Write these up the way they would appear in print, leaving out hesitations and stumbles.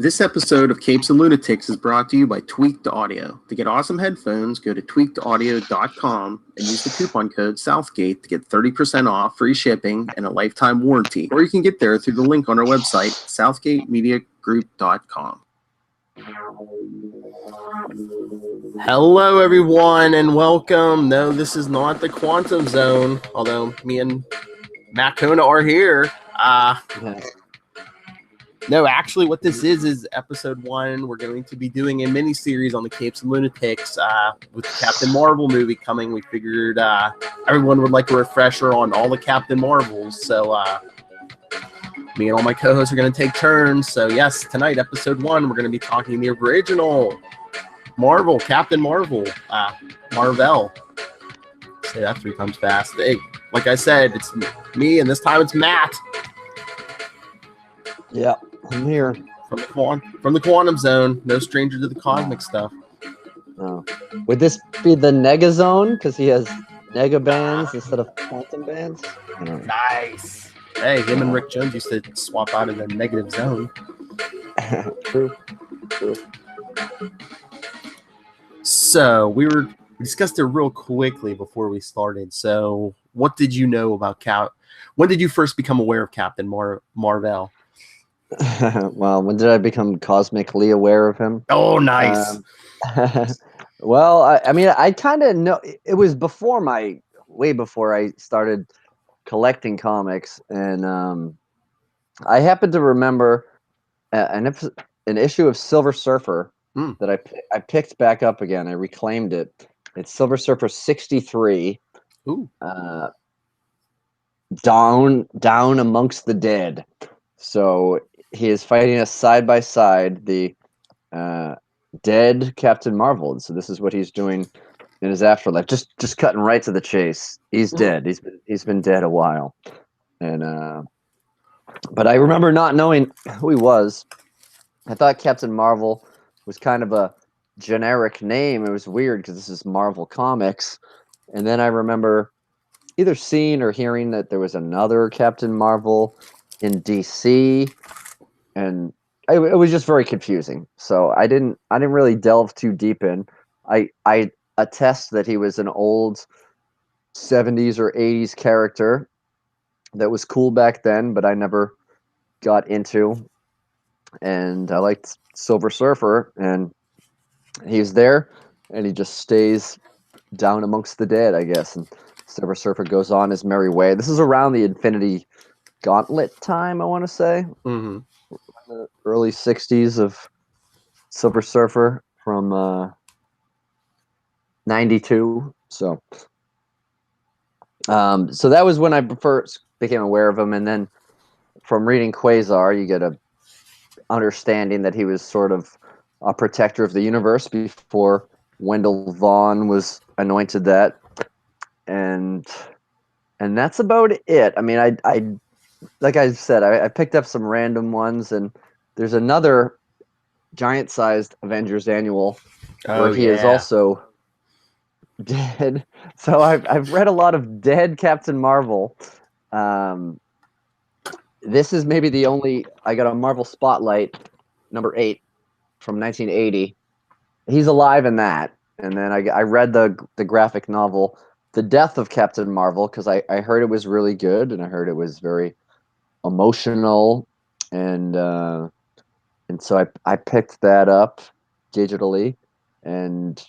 This episode of Capes and Lunatics is brought to you by Tweaked Audio. To get awesome headphones, go to tweakedaudio.com and use the coupon code Southgate to get 30% off, free shipping, and a lifetime warranty. Or you can get there through the link on our website, southgatemediagroup.com. Hello, everyone, and welcome. No, this is not the Quantum Zone, although me and Matt Kona are here. No, actually, what this is episode 1. We're going to be doing a mini-series on the Capes and Lunatics with the Captain Mar-Vell movie coming. We figured everyone would like a refresher on all the Captain Mar-Vells, so me and all my co-hosts are going to take turns. So, yes, tonight, episode 1, we're going to be talking the original Mar-Vell, Captain Mar-Vell, Mar-Vell. Say that 3 times fast. Hey, like I said, it's me, and this time it's Matt. Yeah, I'm here. From the Quantum Zone, no stranger to the cosmic stuff. Oh. Would this be the nega zone? Because he has nega-bands instead of quantum bands? Nice. Hey, him and Rick Jones used to swap out of the negative zone. True. So, we discussed it real quickly before we started. So, what did you know about when did you first become aware of Captain Mar-Vell? Well, when did I become cosmically aware of him? Oh, nice. Well, I kind of know it was way before I started collecting comics, and I happen to remember an issue of Silver Surfer that I picked back up again. I reclaimed it. It's Silver Surfer 63. Ooh. Down amongst the dead. So he is fighting us side by side, the dead Captain Mar-Vell. So this is what he's doing in his afterlife. Just cutting right to the chase. He's dead. He's been dead a while, and but I remember not knowing who he was. I thought Captain Mar-Vell was kind of a generic name. It was weird because this is Marvel Comics, and then I remember either seeing or hearing that there was another Captain Mar-Vell in DC, and it was just very confusing. So I didn't really delve too deep in. I attest that he was an old 70s or 80s character that was cool back then, but I never got into. And I liked Silver Surfer, and he's there, and he just stays down amongst the dead, I guess. And Silver Surfer goes on his merry way. This is around the Infinity Gauntlet time, I want to say. Mm-hmm. The early 60s of Silver Surfer from 92. So that was when I first became aware of him. And then from reading Quasar, you get a understanding that he was sort of a protector of the universe before Wendell Vaughn was anointed that. And that's about it. I mean, I like I said, I picked up some random ones, and there's another giant-sized Avengers annual where he is also dead. So I've read a lot of dead Captain Mar-Vell. This is maybe the only I got a Marvel Spotlight number 8 from 1980. He's alive in that, and then I read the graphic novel The Death of Captain Mar-Vell because I heard it was really good, and I heard it was very emotional, and so I picked that up digitally, and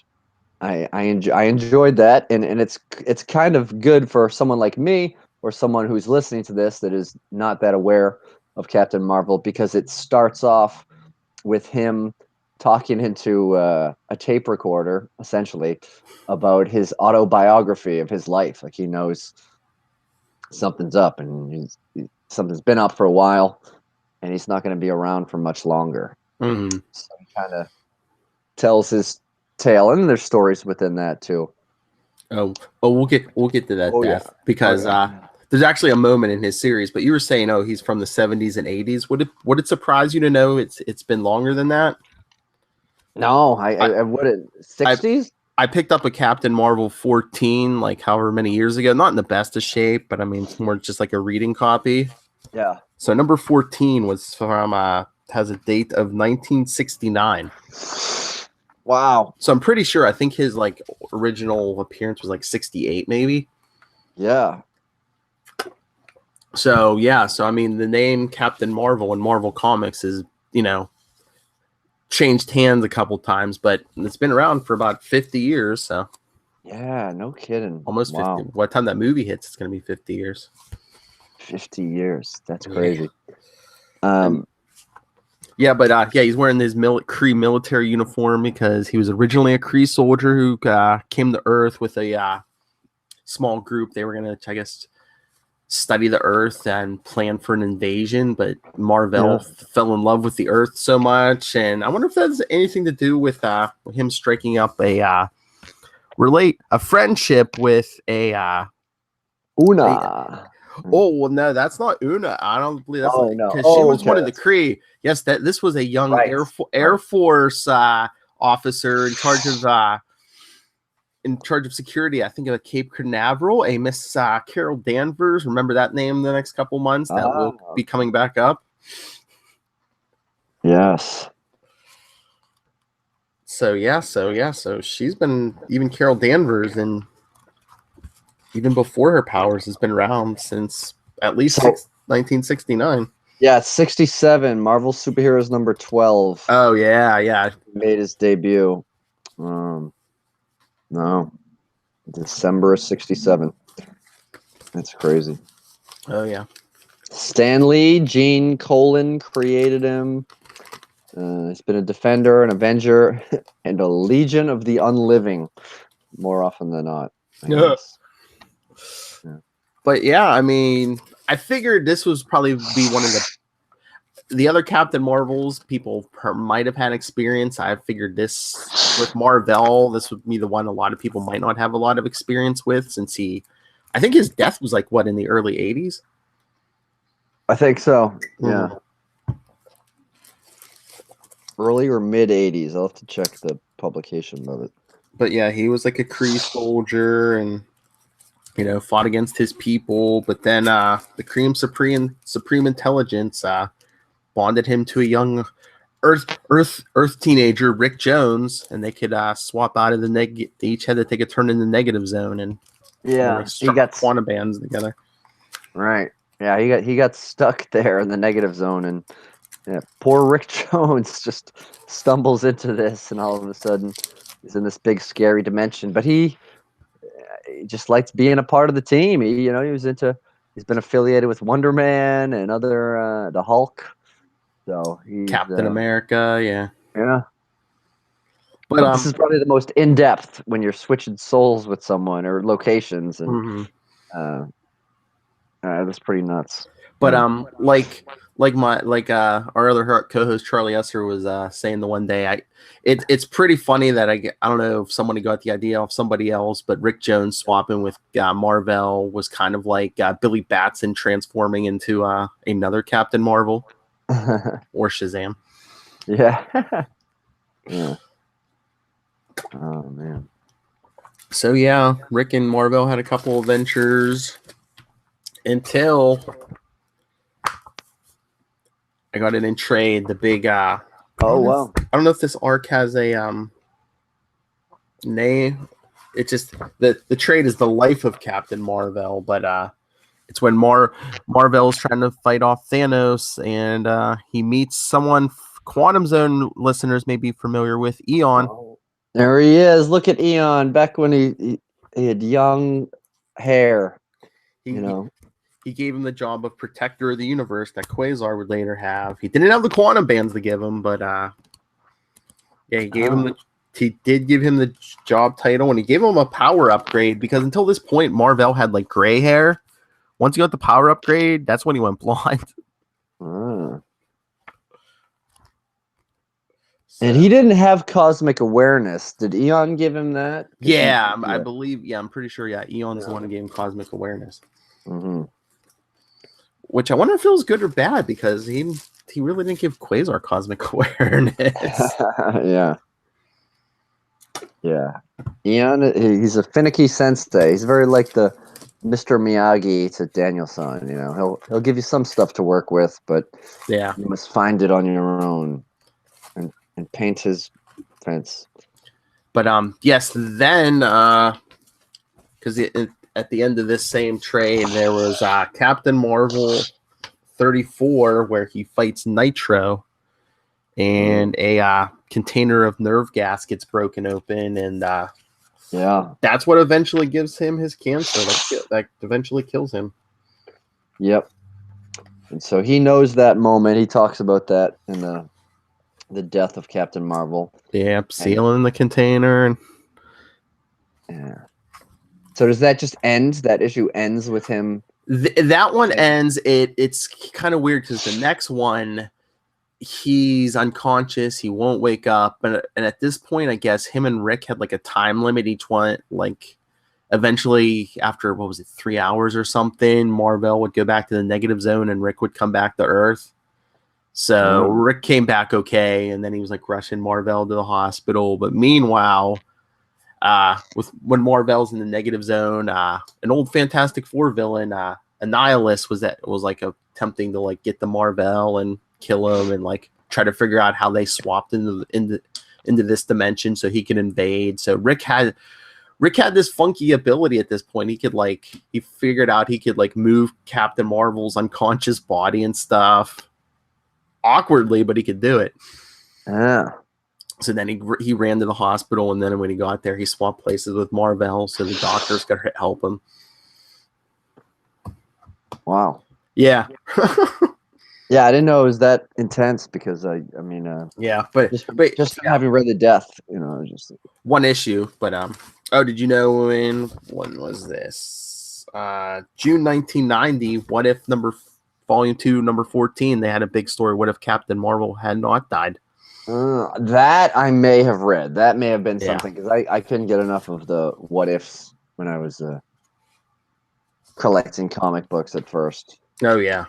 I enjoyed that, and it's kind of good for someone like me or someone who's listening to this that is not that aware of Captain Mar-Vell, because it starts off with him talking into a tape recorder, essentially, about his autobiography of his life. Like, he knows something's up, and something's been up for a while, and he's not going to be around for much longer. Mm-hmm. So he kind of tells his tale, and there's stories within that too. Oh, we'll get to that death because there's actually a moment in his series. But you were saying, he's from the 70s and 80s. Would it surprise you to know it's been longer than that? No, I wouldn't. 60s. I picked up a Captain Mar-Vell 14, like however many years ago. Not in the best of shape, but I mean, it's more just like a reading copy. Yeah. So number 14 was from has a date of 1969. Wow. So I'm pretty sure. I think his like original appearance was like 68, maybe. Yeah. So yeah. So I mean, the name Captain Marvel in Marvel Comics is, you know, changed hands a couple times, but it's been around for about 50 years. So Yeah, no kidding. almost 50. Wow. By the time that movie hits, it's going to be 50 years. 50 years. That's Yeah. crazy. Yeah, but yeah, he's wearing his Kree military uniform because he was originally a Kree soldier who came to Earth with a small group. They were going to, I guess, study the Earth and plan for an invasion, but Mar-Vell fell in love with the Earth so much, and I wonder if that has anything to do with him striking up a friendship with a Una. oh well, no, that's not Una. I don't believe that's no. Because she was one of the Kree. Yes, this was a young Air Force officer in charge of security. I think of Cape Canaveral, a Miss Carol Danvers. Remember that name the next couple months that will be coming back up. Yes. So she's been, even Carol Danvers, and even before her powers has been around since at least 1969. Yeah, 67. Marvel Superheroes number 12. Oh yeah. Made his debut. No. December of 67. That's crazy. Oh yeah. Stan Lee, Gene Colan created him. He's been a Defender, an Avenger, and a Legion of the Unliving, more often than not. Yeah. But yeah, I mean, I figured this was probably be one of the other Captain Marvels people might have had experience. I figured this with Mar-Vell, this would be the one a lot of people might not have a lot of experience with, since I think his death was like what, in the early 80s? I think so. Yeah. Early or mid 80s. I'll have to check the publication of it. But yeah, he was like a Kree soldier and, you know, fought against his people. But then the Kree Supreme Intelligence bonded him to a young Earth teenager, Rick Jones, and they could swap out of the they each had to take a turn in the negative zone, and he got quantum bands together. Right. Yeah, he got stuck there in the negative zone, and yeah, poor Rick Jones just stumbles into this, and all of a sudden he's in this big scary dimension. But he just likes being a part of the team. He's been affiliated with Wonder Man and other the Hulk. So he's Captain America, yeah. But this is probably the most in-depth when you're switching souls with someone or locations, and that's pretty nuts. But our other co-host Charlie Esser was saying the one day, it's pretty funny that I don't know if somebody got the idea off somebody else, but Rick Jones swapping with Mar-Vell was kind of like Billy Batson transforming into another Captain Marvel or Shazam. Yeah. Yeah. Oh man. So yeah, Rick and Mar-Vell had a couple adventures until I got it in trade. The big oh wow. I don't know if this arc has a name. It's just the trade is the life of Captain Mar-Vell, but it's when Mar-Vell is trying to fight off Thanos, and he meets someone Quantum Zone listeners may be familiar with, Eon. Oh, there he is. Look at Eon back when he had young hair. He gave him the job of protector of the universe that Quasar would later have. He didn't have the quantum bands to give him, but he gave him he did give him the job title, and he gave him a power upgrade, because until this point Mar-Vell had like gray hair. Once he got the power upgrade, that's when he went blonde. And he didn't have cosmic awareness. Did Eon give him that? Yeah, I believe. Yeah, I'm pretty sure. Yeah, Eon's the one who gave him cosmic awareness. Which I wonder if it was good or bad, because he really didn't give Quasar cosmic awareness. Yeah. Eon, he's a finicky sensei. He's very like the Mr. Miyagi to Daniel-san. You know, he'll give you some stuff to work with, but Yeah. you must find it on your own and paint his fence. But yes, then because at the end of this same trade, there was Captain Marvel 34, where he fights Nitro, and a container of nerve gas gets broken open, and that's what eventually gives him his cancer. That eventually kills him. Yep. And so he knows that moment. He talks about that in the death of Captain Marvel. Yep, sealing the container. And yeah. So does that just end? That issue ends with him? That one ends. It's kind of weird because the next one, he's unconscious. He won't wake up. And at this point, I guess him and Rick had like a time limit. Each one, like, eventually after, 3 hours or something, Mar-Vell would go back to the negative zone and Rick would come back to Earth. So Rick came back okay, and then he was like rushing Mar-Vell to the hospital. But meanwhile, when Mar-Vell's in the negative zone, an old Fantastic Four villain, Annihilus, was like attempting to like get the Mar-Vell and kill him, and like try to figure out how they swapped into this dimension so he can invade. So Rick had this funky ability at this point. He figured out he could like move Captain Marvel's unconscious body and stuff awkwardly, but he could do it. Yeah. So then he ran to the hospital, and then when he got there, he swapped places with Mar-Vell so the doctors could help him. Wow. Yeah. Yeah, I didn't know it was that intense because I mean, yeah, but just having read the death, you know, just one issue. But did you know when was this? June 1990. What if Volume 2, number 14? They had a big story. What if Captain Marvel had not died? That I may have read. That may have been something, because I couldn't get enough of the what ifs when I was collecting comic books at first. Oh yeah.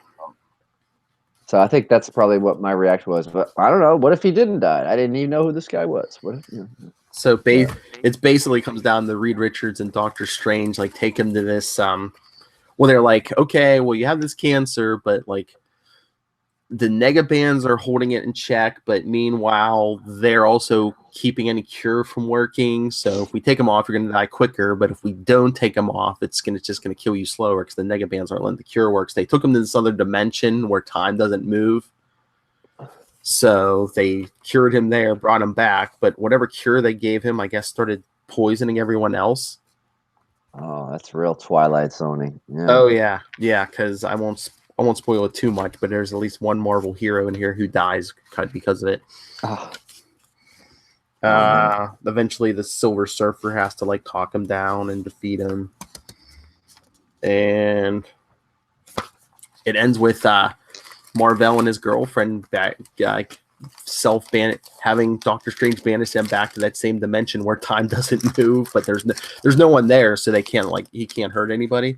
So I think that's probably what my reaction was. But I don't know. What if he didn't die? I didn't even know who this guy was. What if? So it basically comes down to Reed Richards and Doctor Strange like take him to this. Well, they're like, okay, well, you have this cancer, but like the nega-bands are holding it in check, but meanwhile they're also keeping any cure from working. So if we take them off, you're going to die quicker. But if we don't take them off, it's just going to kill you slower because the nega-bands aren't letting the cure work. So they took him to this other dimension where time doesn't move. So they cured him there, brought him back, but whatever cure they gave him, I guess, started poisoning everyone else. Oh, that's real Twilight Zone. Yeah. Oh yeah, because I won't spoil it too much, but there's at least one Marvel hero in here who dies because of it. Eventually the Silver Surfer has to like talk him down and defeat him, and it ends with Mar-Vell and his girlfriend having Doctor Strange banish them back to that same dimension where time doesn't move, but there's no one there, so he can't hurt anybody.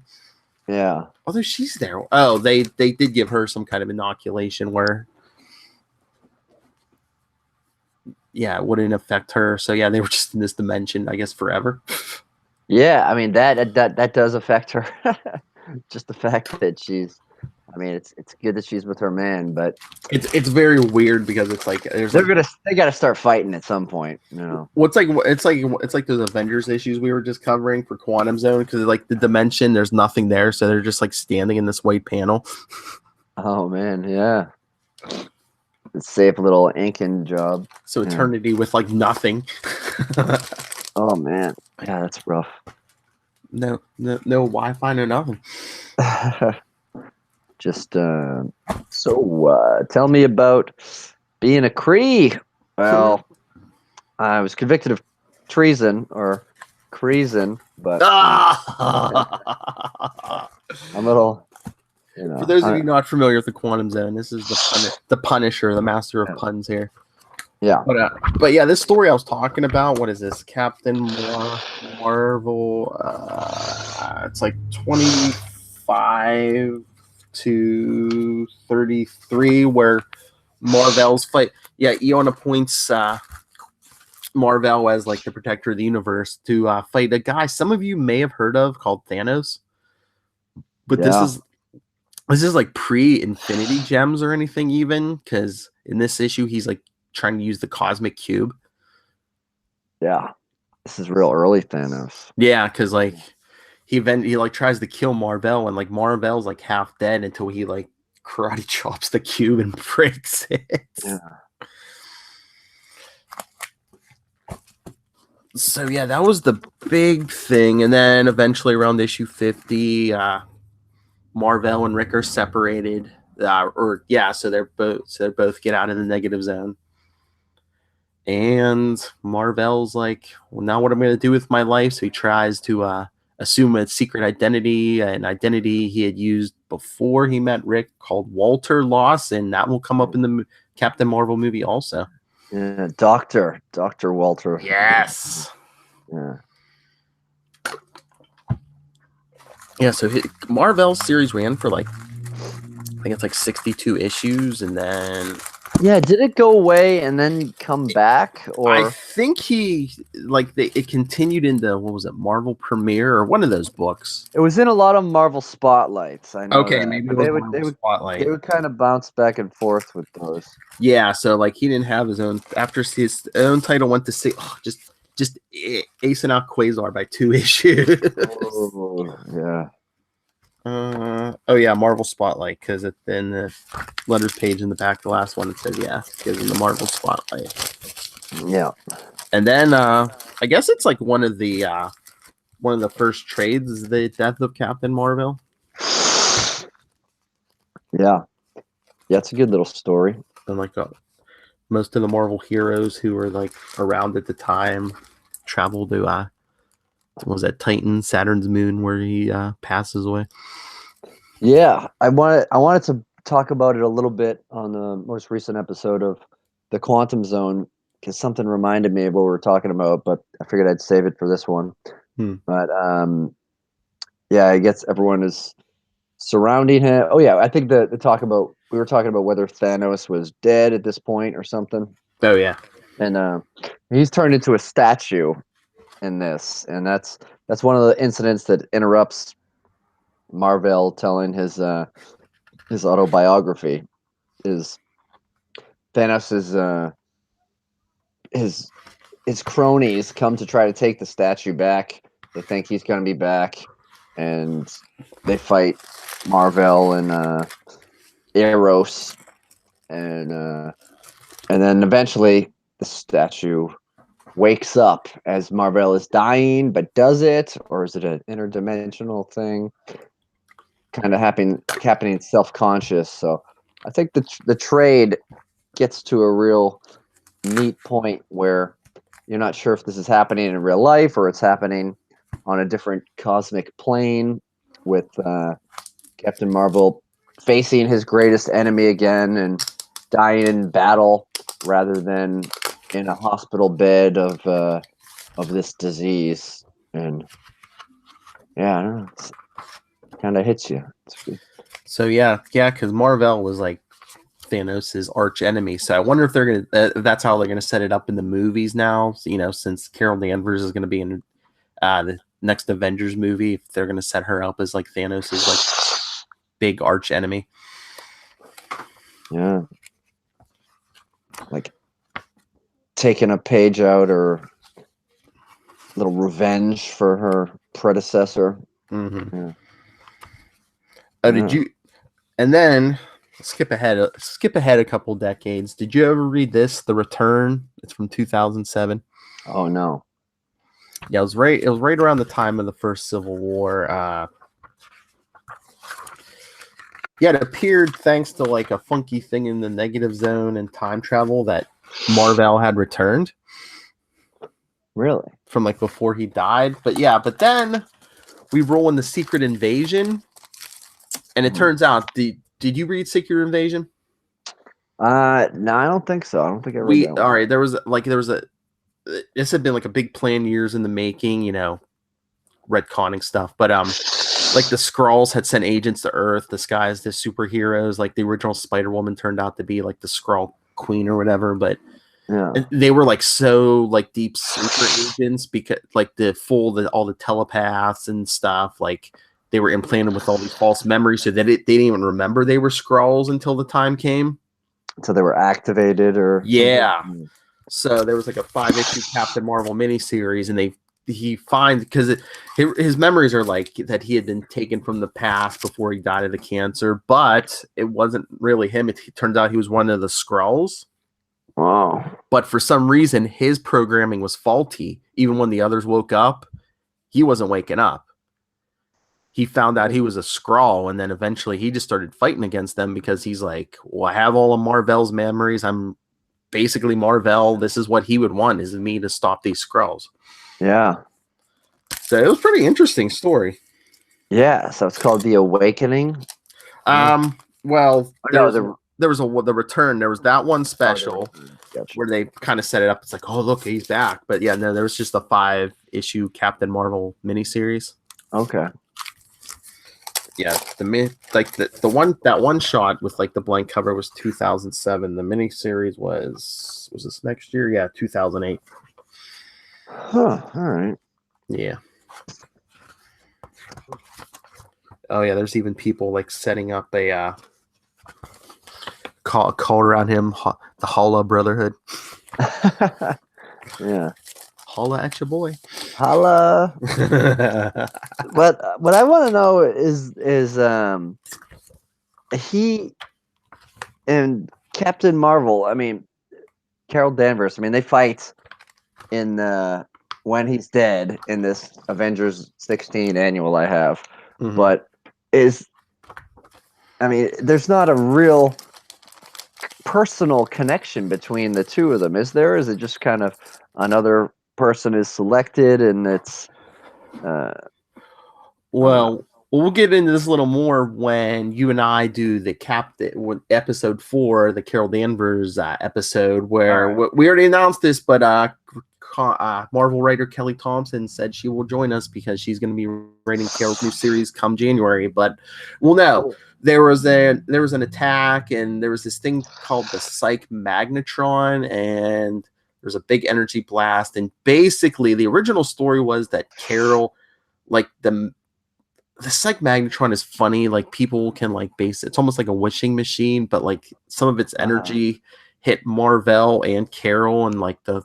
Yeah. Although she's there. Oh, they did give her some kind of inoculation where, it wouldn't affect her. So yeah, they were just in this dimension, I guess, forever. Yeah, I mean that does affect her. Just the fact that she's. I mean, it's good that she's with her man, but it's very weird because it's like they got to start fighting at some point, you know. Well, it's like those Avengers issues we were just covering for Quantum Zone, because like the dimension, there's nothing there, so they're just like standing in this white panel. Oh man, yeah. Safe little inking job. So Eternity with like nothing. Oh man, yeah, that's rough. No Wi-Fi, no nothing. Just so tell me about being a Kree. Well, I was convicted of treason, but I'm a little. You know, for those of you not familiar with the Quantum Zone, this is the Punisher, the master of puns here. Yeah. But yeah, this story I was talking about, what is this? Captain Marvel. It's like 25 to 33, where Mar-Vell's fight. Yeah, Eon appoints Mar-Vell as like the protector of the universe to fight a guy some of you may have heard of called Thanos. But Yeah. this is like pre-Infinity Gems or anything, even, because in this issue he's like trying to use the Cosmic Cube. Yeah. This is real early Thanos. Yeah, because like he like tries to kill Mar-Vell, and like Mar-Vell's like half dead until he like karate chops the cube and breaks it. Yeah. So yeah, that was the big thing, and then eventually around issue 50, Mar-Vell and Rick are separated, so they're both get out of the negative zone, and Mar-Vell's like, well, now what am I going to do with my life? So he tries to assume a secret identity, an identity he had used before he met Rick, called Walter Lawson. That will come up in the Captain Marvel movie also. Yeah, Dr. Walter. Yes. Yeah. Yeah, so Mar-Vell's series ran for like, I think it's like 62 issues, and then... Yeah, did it go away and then come back? Or I think it continued into, what was it, Marvel Premiere or one of those books. it was in a lot of Marvel Spotlights. I know. Okay, that. maybe But they would Spotlight. they would kind of bounce back and forth with those. Yeah, so like he didn't have his own, after his own title went to just acing out Quasar by 2 issues. Oh, yeah. Marvel Spotlight, because in the letters page in the back, the last one, it said, yeah, gives him the Marvel Spotlight. Yeah. And then I guess it's like one of the first trades is the death of Captain Mar-Vell. Yeah. Yeah, it's a good little story. And like most of the Marvel heroes who were like around at the time travel to what was that, Titan, Saturn's moon, where he passes away. Yeah, I wanted to talk about it a little bit on the most recent episode of the Quantum Zone, because something reminded me of what we were talking about, but I figured I'd save it for this one. But yeah, I guess everyone is surrounding him. Oh yeah, I think we were talking about whether Thanos was dead at this point or something. Oh yeah, and he's turned into a statue in this, and that's one of the incidents that interrupts Mar-Vell telling his autobiography. Is Thanos' his cronies come to try to take the statue back. They think he's going to be back, and they fight Mar-Vell and Eros, and then eventually the statue wakes up as Mar-Vell is dying. But does it, or is it an interdimensional thing? Kind of happening self-conscious. So I think the trade gets to a real neat point where you're not sure if this is happening in real life or it's happening on a different cosmic plane, with Captain Marvel facing his greatest enemy again and dying in battle rather than in a hospital bed of this disease. And yeah, I don't know, it kind of hits you. So yeah, because Mar-Vell was like Thanos' arch enemy. So I wonder if they're gonna that's how they're gonna set it up in the movies now. So, since Carol Danvers is gonna be in the next Avengers movie, if they're gonna set her up as like Thanos' like big arch enemy. Yeah, like taking a page out or a little revenge for her predecessor. Mm-hmm. Yeah. Did you? And then skip ahead a couple decades. Did you ever read this, The Return? It's from 2007. Oh no. Yeah, it was right around the time of the first Civil War. Yeah, it appeared thanks to like a funky thing in the negative zone and time travel that Mar-Vell had returned. Really? From like before he died. But then we roll in the Secret Invasion, and it turns out did you read Secret Invasion? No, I don't think so. I don't think I read that one. All right, there was this had been like a big plan, years in the making, retconning stuff. But like the Skrulls had sent agents to Earth disguised as superheroes. Like the original Spider-Woman turned out to be like the Skrull Queen or whatever, but yeah, they were like so like deep secret agents, because like all the telepaths and stuff, like they were implanted with all these false memories, so that they didn't even remember they were Skrulls until the time came. So they were activated, or yeah. something? So there was like a 5-issue Captain Marvel miniseries, and he finds, because his memories are like that he had been taken from the past before he died of the cancer, but it wasn't really him. It turns out he was one of the Skrulls. Wow. But for some reason, his programming was faulty. Even when the others woke up, he wasn't waking up. He found out he was a Skrull, and then eventually he just started fighting against them because he's like, well, I have all of Mar-Vell's memories. I'm basically Mar-Vell. This is what he would want, is me to stop these Skrulls. Yeah. So it was a pretty interesting story. Yeah. So it's called The Awakening. Well, No, there was the return. There was that one special Gotcha. where they kind of set it up. It's like, oh, look, he's back. But yeah, no, there was just a 5-issue Captain Marvel miniseries. Okay. Yeah, the one shot with like the blank cover was 2007. The miniseries was this next year? Yeah, 2008. Huh. All right. Yeah. Oh yeah, there's even people like setting up a call around him, the Holla Brotherhood. Yeah. Holla at your boy. Holla. But what I want to know is he and Captain Marvel. I mean, Carol Danvers. I mean, they fight in when he's dead in this Avengers 16 annual I have. Mm-hmm. But there's not a real personal connection between the two of them, is there? Is it just kind of another person is selected and it's well, we'll get into this a little more when you and I do the episode 4, the Carol Danvers episode, where we already announced this, but Marvel writer Kelly Thompson said she will join us because she's going to be writing Carol's new series come January. But well, no, there was an attack, and there was this thing called the Psych Magnetron, and there's a big energy blast, and basically the original story was that Carol, like the Psych Magnetron is funny. Like people can like it's almost like a wishing machine, but like some of its energy hit Mar-Vell and Carol, and like the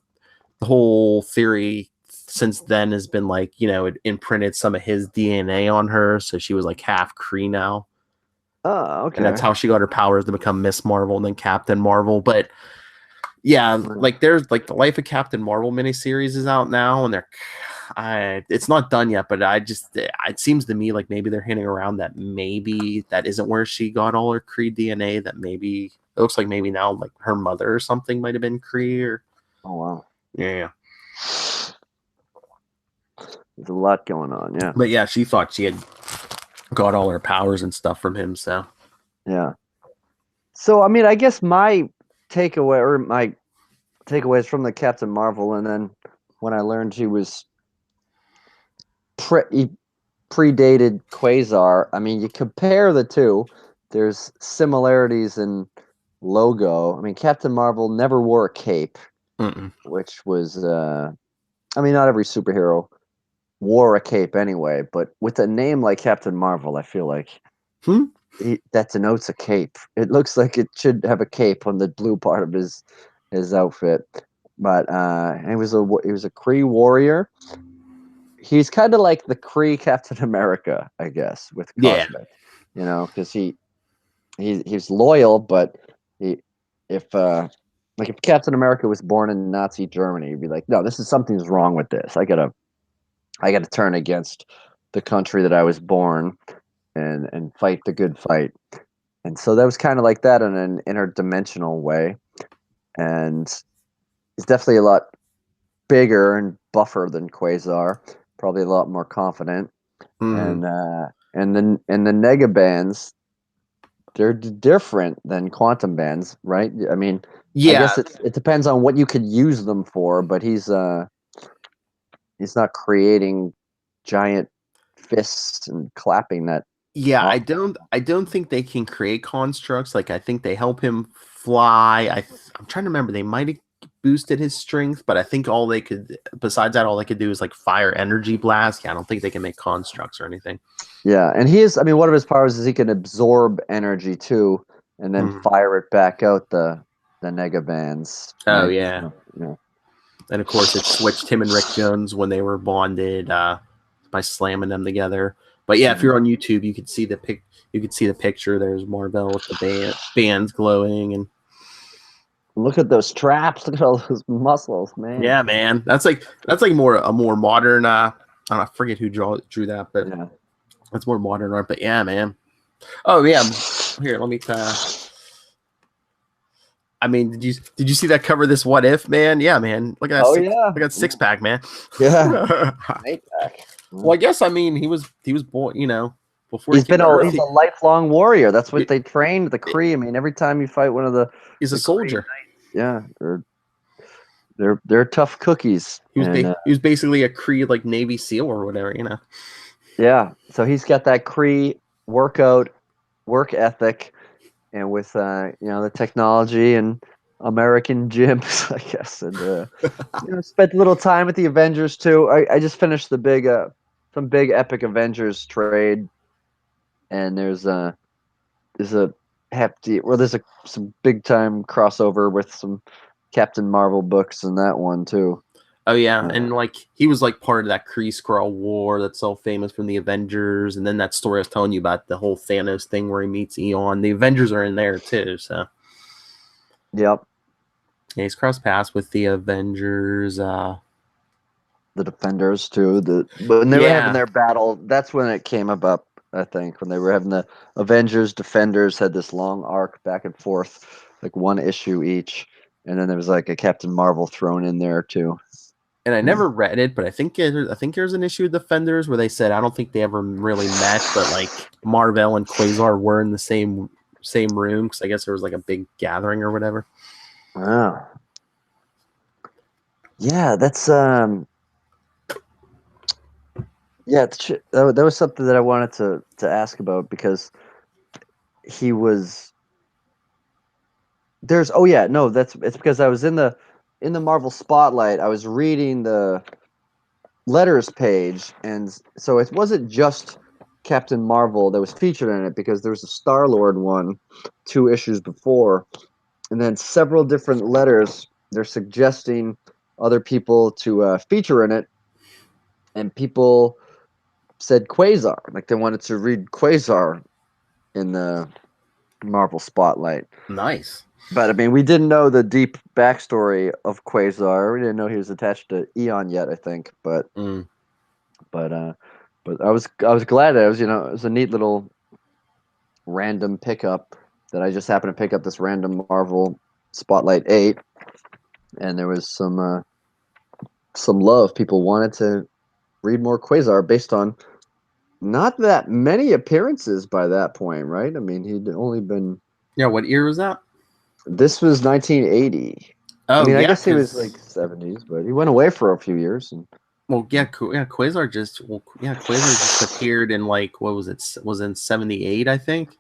whole theory since then has been like, it imprinted some of his DNA on her, so she was like half Kree now. Oh, okay. And that's how she got her powers to become Miss Marvel and then Captain Marvel. But yeah, like there's like the Life of Captain Marvel miniseries is out now, and it's not done yet, but it seems to me like maybe they're hinting around that maybe that isn't where she got all her Kree DNA, that maybe it looks like maybe now like her mother or something might have been Kree, or oh wow. Yeah. There's a lot going on, yeah. But yeah, she thought she had got all her powers and stuff from him, so. Yeah. So, I mean, I guess my takeaways from the Captain Marvel, and then when I learned he was he predated Quasar, I mean, you compare the two, there's similarities in logo. I mean, Captain Marvel never wore a cape. Which was, not every superhero wore a cape anyway, but with a name like Captain Marvel, I feel like that denotes a cape. It looks like it should have a cape on the blue part of his outfit. But he was a Kree warrior. He's kind of like the Kree Captain America, I guess, with cosmic, because he's loyal, but if Captain America was born in Nazi Germany, you'd be like, no, something's wrong with this. I gotta turn against the country that I was born and fight the good fight. And so that was kind of like that in an interdimensional way. And he's definitely a lot bigger and buffer than Quasar, probably a lot more confident. And the nega-bands, they're different than quantum bands, right? I mean, yeah. I guess it depends on what you could use them for, but he's not creating giant fists and clapping that. Yeah, I don't think they can create constructs. Like I think they help him fly. I'm trying to remember. They might have boosted his strength, but I think all they could, besides that, all they could do is like fire energy blast. Yeah, I don't think they can make constructs or anything. Yeah, and he is. I mean, one of his powers is he can absorb energy too, and then fire it back out the nega-bands. Oh right? yeah. So, yeah. And of course, it switched him and Rick Jones when they were bonded by slamming them together. But yeah, if you're on YouTube, you could see the You could see the picture. There's Mar-Vell with the bands glowing, and Look at those traps. Look at all those muscles, man. yeah, man, that's like a more modern. I forget who drew that, but Yeah. that's more modern art. But yeah, man. Oh yeah, here, let me. I mean, did you see that cover? This What If, man? Yeah, man. Look at that. Look at that six pack, man. Yeah. 8-pack. Well, I guess he was born. You know, before he's a lifelong warrior. That's what they trained the Kree. I mean, every time you fight one of the, he's a soldier. Yeah, they're tough cookies. He was basically a Kree like Navy SEAL or whatever, you know. Yeah, so he's got that Kree work ethic, and with the technology and American gyms, I guess, and spent a little time with the Avengers too. I just finished the some big epic Avengers trade, and there's some big time crossover with some Captain Marvel books in that one too. Oh yeah, and like he was like part of that Kree Skrull War that's so famous from the Avengers, and then that story I was telling you about, the whole Thanos thing where he meets Eon. The Avengers are in there too, so yep. Yeah, he's crossed paths with the Avengers, the Defenders too. When they were having their battle, that's when it came up. I think when they were having the Avengers, Defenders had this long arc back and forth, like one issue each, and then there was like a Captain Marvel thrown in there too. And I never read it, but I think there's an issue with Defenders where they said I don't think they ever really met, but like Mar-Vell and Quasar were in the same room because I guess there was like a big gathering or whatever. Wow. Yeah, that's yeah, that was something that I wanted to ask about because he was it's because I was in the Marvel Spotlight. I was reading the letters page, and so it wasn't just Captain Marvel that was featured in it, because there was a Star-Lord one 2 issues before, and then several different letters. They're suggesting other people to feature in it, and people said Quasar, like they wanted to read Quasar in the Marvel Spotlight. Nice. But I mean, we didn't know the deep backstory of Quasar. We didn't know he was attached to Eon yet, I think. But I was glad that it was a neat little random pickup that I just happened to pick up this random Marvel Spotlight 8, and there was some love. People wanted to read more Quasar based on not that many appearances by that point, right? I mean, he'd only been... Yeah, what year was that? This was 1980. Oh, I mean, I guess he was like 70s, but he went away for a few years. And Quasar just appeared in like, what was it? Was in 78, I think.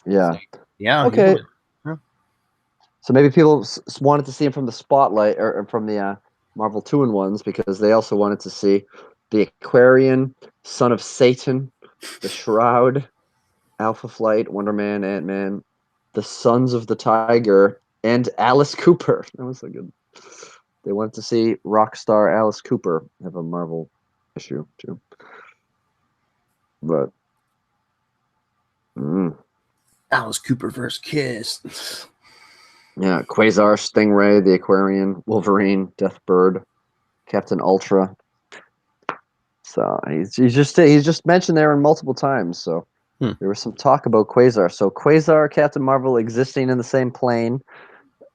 Yeah. Yeah. Okay. So maybe people wanted to see him from the Spotlight or from the Marvel 2-in-1s, because they also wanted to see the Aquarian, Son of Satan, the Shroud, Alpha Flight, Wonder Man, Ant-Man, the Sons of the Tiger, and Alice Cooper. That was so good. They wanted to see rock star Alice Cooper have a Marvel issue too. But Alice Cooper versus Kiss. Yeah, Quasar, Stingray, the Aquarian, Wolverine, Deathbird, Captain Ultra. So he's just mentioned there multiple times. So there was some talk about Quasar. So Quasar, Captain Marvel existing in the same plane,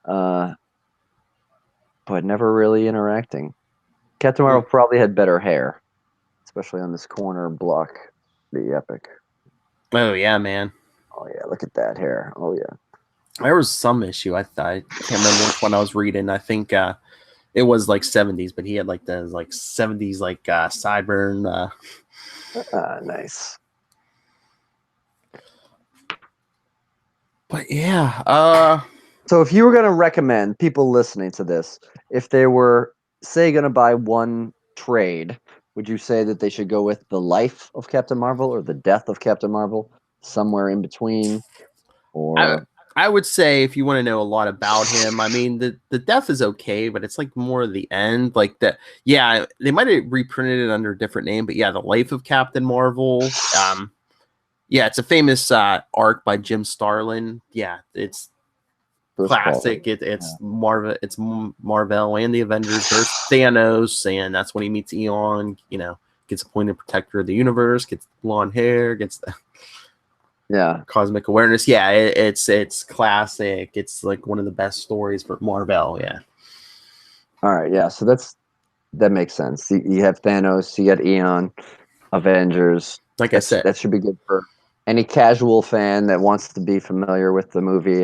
but never really interacting. Captain Marvel probably had better hair, especially on this corner block. The epic. Oh yeah, man. Oh yeah, look at that hair. Oh yeah. There was some issue. I can't remember which one I was reading. I think it was like 70s, but he had like the 70s sideburn. Nice. But yeah, So if you were going to recommend people listening to this, if they were, say, going to buy one trade, would you say that they should go with the life of Captain Marvel or the death of Captain Marvel, somewhere in between, I or I would say if you want to know a lot about him, I mean the death is okay, but it's like more the end. Like that, yeah, they might have reprinted it under a different name, but yeah, the life of Captain Marvel. Yeah, it's a famous arc by Jim Starlin. Yeah, it's first part? classic. It's Mar-Vell and the Avengers versus Thanos, and that's when he meets Eon. You know, gets appointed protector of the universe, gets blonde hair, gets the Yeah. cosmic awareness. Yeah, it's classic. It's like one of the best stories for Mar-Vell. Yeah. All right. Yeah. So that makes sense. You have Thanos, you got Eon, Avengers. Like I said, That should be good for any casual fan that wants to be familiar with the movie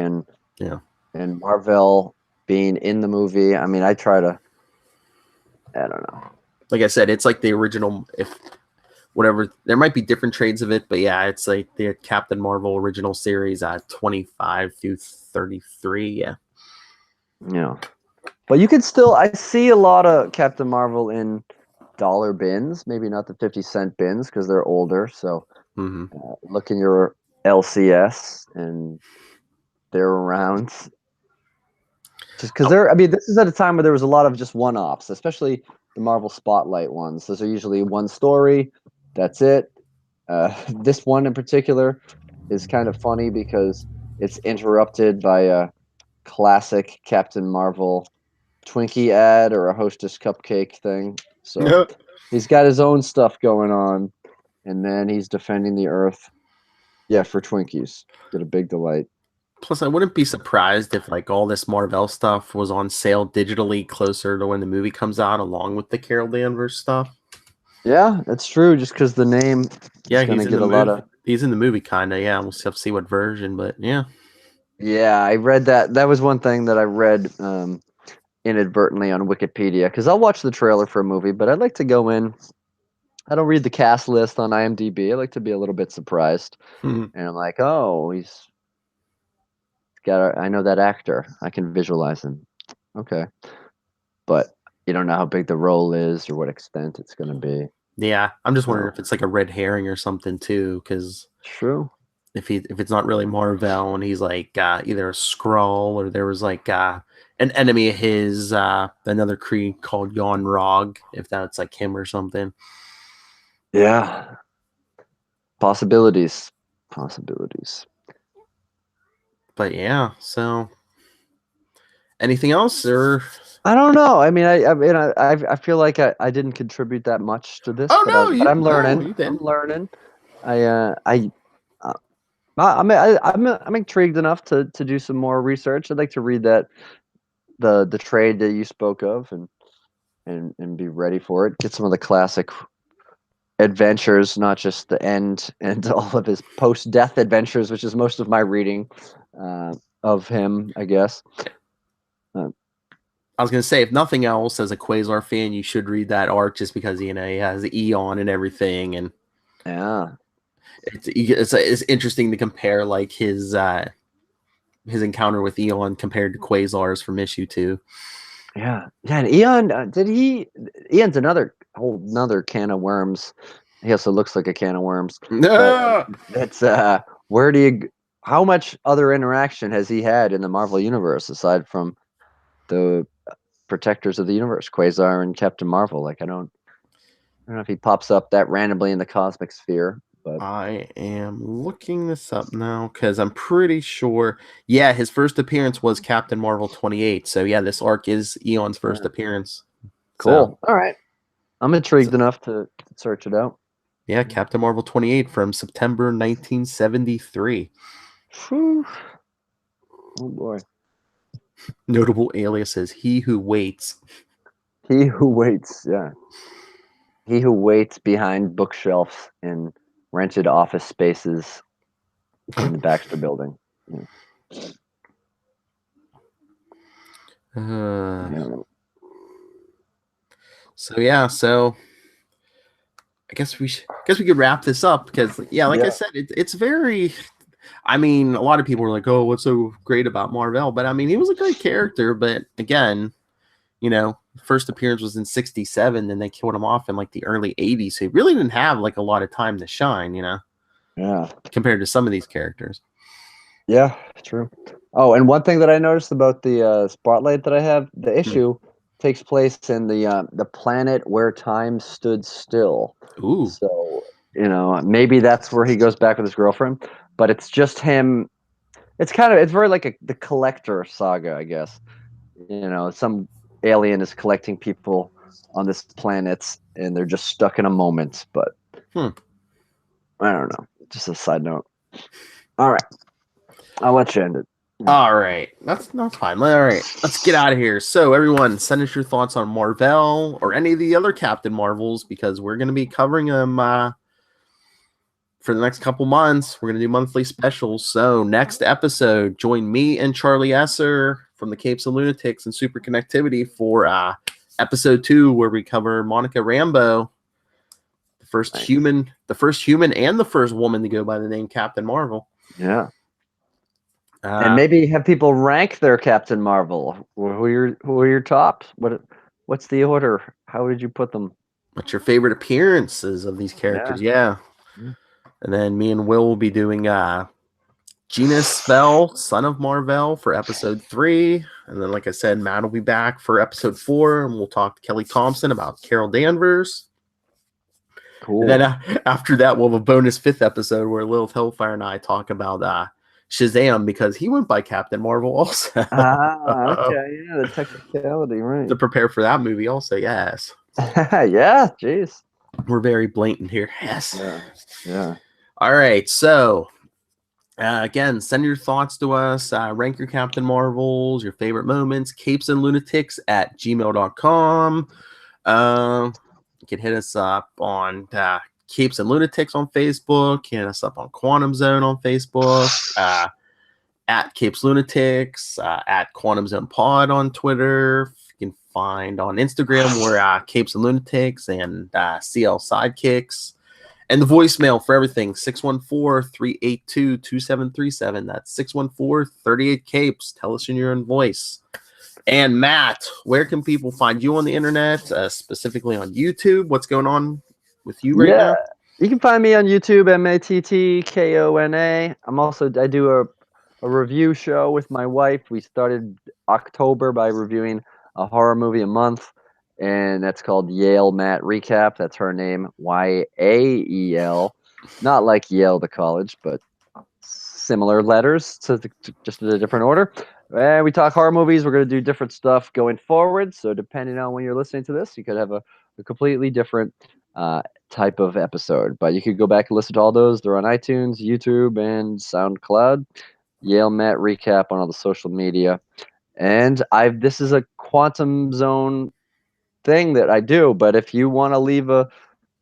yeah. and Mar-Vell being in the movie. I mean, I don't know. Like I said, it's like the original. If whatever, there might be different trades of it, but yeah, it's like the Captain Marvel original series, 25 through 33. Yeah. Yeah. But you could still, I see a lot of Captain Marvel in dollar bins, maybe not the 50-cent bins because they're older. So Mm-hmm. look in your LCS and they're around. Just because I mean, this is at a time where there was a lot of just one-offs, especially the Marvel Spotlight ones. Those are usually one story, that's it. This one in particular is kind of funny because it's interrupted by a classic Captain Marvel Twinkie ad or a Hostess cupcake thing. So he's got his own stuff going on, and then he's defending the Earth. Yeah, for Twinkies. Get a big delight. Plus, I wouldn't be surprised if like all this Mar-Vell stuff was on sale digitally closer to when the movie comes out, along with the Carol Danvers stuff. Yeah, that's true. Just because the name Yeah, is going to he's in get the a lot movie. of. He's in the movie, kind of. Yeah, we'll have to see what version, but yeah. Yeah, I read that. That was one thing that I read inadvertently on Wikipedia because I'll watch the trailer for a movie, but I like to go in. I don't read the cast list on IMDb. I like to be a little bit surprised, Mhm. and I'm like, oh, he's got. I know that actor. I can visualize him. Okay, but you don't know how big the role is or what extent it's going to be. Yeah, I'm just wondering So if it's like a red herring or something too, because true. if it's not really Mar-Vell and he's like either a Skrull or there was like an enemy of his, another Kree called Yon Rog, if that's like him or something. Yeah, possibilities. Possibilities. But yeah, so anything else or? I don't know. I mean, I feel like I didn't contribute that much to this, Oh but no, I'm no, learning. you I'm didn't. learning. I I'm intrigued enough to do some more research. I'd like to read the trade that you spoke of and be ready for it. Get some of the classic adventures, not just the end and all of his post-death adventures, which is most of my reading of him, I guess. I was gonna say, if nothing else, as a Quasar fan, you should read that arc just because he has Eon and everything, and Yeah. it's interesting to compare like his encounter with Eon compared to Quasar's from issue 2. Yeah, yeah. And Eon, Eon's another can of worms. He also looks like a can of worms. But No, that's where do you? How much other interaction has he had in the Marvel universe aside from the protectors of the universe, Quasar and Captain Marvel? Like I don't know if he pops up that randomly in the cosmic sphere, but I am looking this up now because I'm pretty sure. Yeah, his first appearance was Captain Marvel 28. So yeah, this arc is Eon's first appearance. So, cool. All right, I'm so intrigued enough to search it out. yeah, Captain Marvel 28 from September 1973. Whew. Oh boy. Notable aliases: He Who Waits. He who waits, yeah. He who waits behind bookshelves in rented office spaces in the Baxter building. Yeah. Uh, Yeah. so yeah, so I guess we could wrap this up because yeah, like I Yeah. said, it's very. I mean, a lot of people were like, "Oh, what's so great about Mar-Vell?" But I mean, he was a great character. But again, first appearance was in '67, then they killed him off in like the early '80s. So he really didn't have like a lot of time to shine, Yeah. compared to some of these characters. Yeah, true. Oh, and one thing that I noticed about the spotlight that I have, the issue takes place in the planet where time stood still. Ooh. So, maybe that's where he goes back with his girlfriend, but it's just him. It's very like the Collector saga, I guess. Some alien is collecting people on this planet and they're just stuck in a moment, but I don't know. Just a side note. All right. I'll let you end it. All right. That's fine. All right. Let's get out of here. So everyone, send us your thoughts on Mar-Vell or any of the other Captain Marvels, because we're going to be covering them for the next couple months. We're going to do monthly specials. So next episode, join me and Charlie Esser from the Capes and Lunatics and Super Connectivity for episode 2, where we cover Monica Rambeau, the first human and the first woman to go by the name Captain Marvel. Yeah. And maybe have people rank their Captain Marvel. Who are your tops? What's the order? How did you put them? What's your favorite appearances of these characters? Yeah. And then me and Will be doing Genus Vell, Son of Mar-Vell, for episode 3. And then, like I said, Matt will be back for episode 4, and we'll talk to Kelly Thompson about Carol Danvers. Cool. And then after that, we'll have a bonus 5th episode where Lilith Hellfire and I talk about Shazam, because he went by Captain Marvel also. Okay, yeah, the technicality, right. To prepare for that movie also, yes. Yeah, jeez. We're very blatant here, yes. Yeah. All right, so again, send your thoughts to us. Rank your Captain Marvels, your favorite moments, capesandlunatics@gmail.com. You can hit us up on Capes and Lunatics on Facebook. Hit us up on Quantum Zone on Facebook. At Capes Lunatics. At Quantum Zone Pod on Twitter. You can find on Instagram, we're Capes and Lunatics and CL Sidekicks. And the voicemail for everything, 614-382-2737. That's 614-38-CAPES. Tell us in your own voice. And Matt, where can people find you on the internet, specifically on YouTube? What's going on with you right now? You can find me on YouTube, MATTKONA. I do a review show with my wife. We started October by reviewing a horror movie a month, and that's called Yale Matt Recap. That's her name, YAEL. Not like Yale the college, but similar letters, just in a different order. And we talk horror movies. We're going to do different stuff going forward. So depending on when you're listening to this, you could have a completely different type of episode. But you could go back and listen to all those. They're on iTunes, YouTube, and SoundCloud. Yale Matt Recap on all the social media. And this is a Quantum Zone thing that I do. But if you want to leave a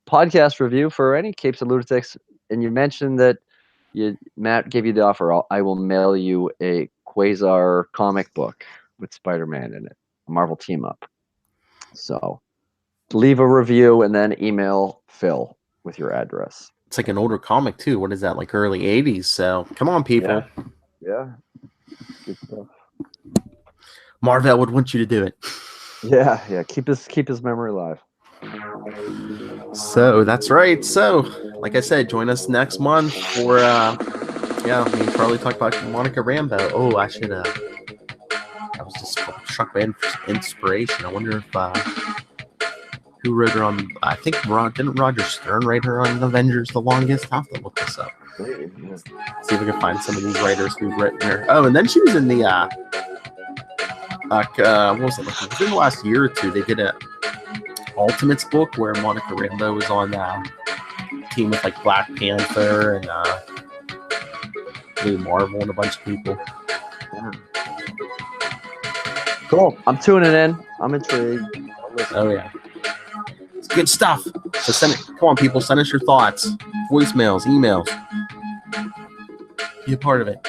podcast review for any Capes and Lunatics, and you mentioned that Matt gave you the offer, I will mail you a Quasar comic book with Spider-Man in it, a Marvel team up. So leave a review and then email Phil with your address. It's like an older comic too. What is that, like early 80s? So come on, people. Yeah. Good stuff. Mar-Vell would want you to do it. Yeah. Keep his memory alive. So that's right. So, like I said, join us next month for me and Charlie talk about Monica Rambeau. Oh, I was just struck by inspiration. I wonder if who wrote her on? I think didn't Roger Stern write her on Avengers: The Longest? I'll have to look this up. See if we can find some of these writers who've written her. Oh, and then she was in the what was it? Like within the last year or two, they did a Ultimates book where Monica Rambeau was on team with like Black Panther and Blue Marvel and a bunch of people. Yeah. Cool. I'm tuning in. I'm intrigued. Oh yeah, it's good stuff. So come on, people, send us your thoughts, voicemails, emails. Be a part of it.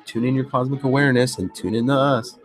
Tune in your cosmic awareness and tune in to us.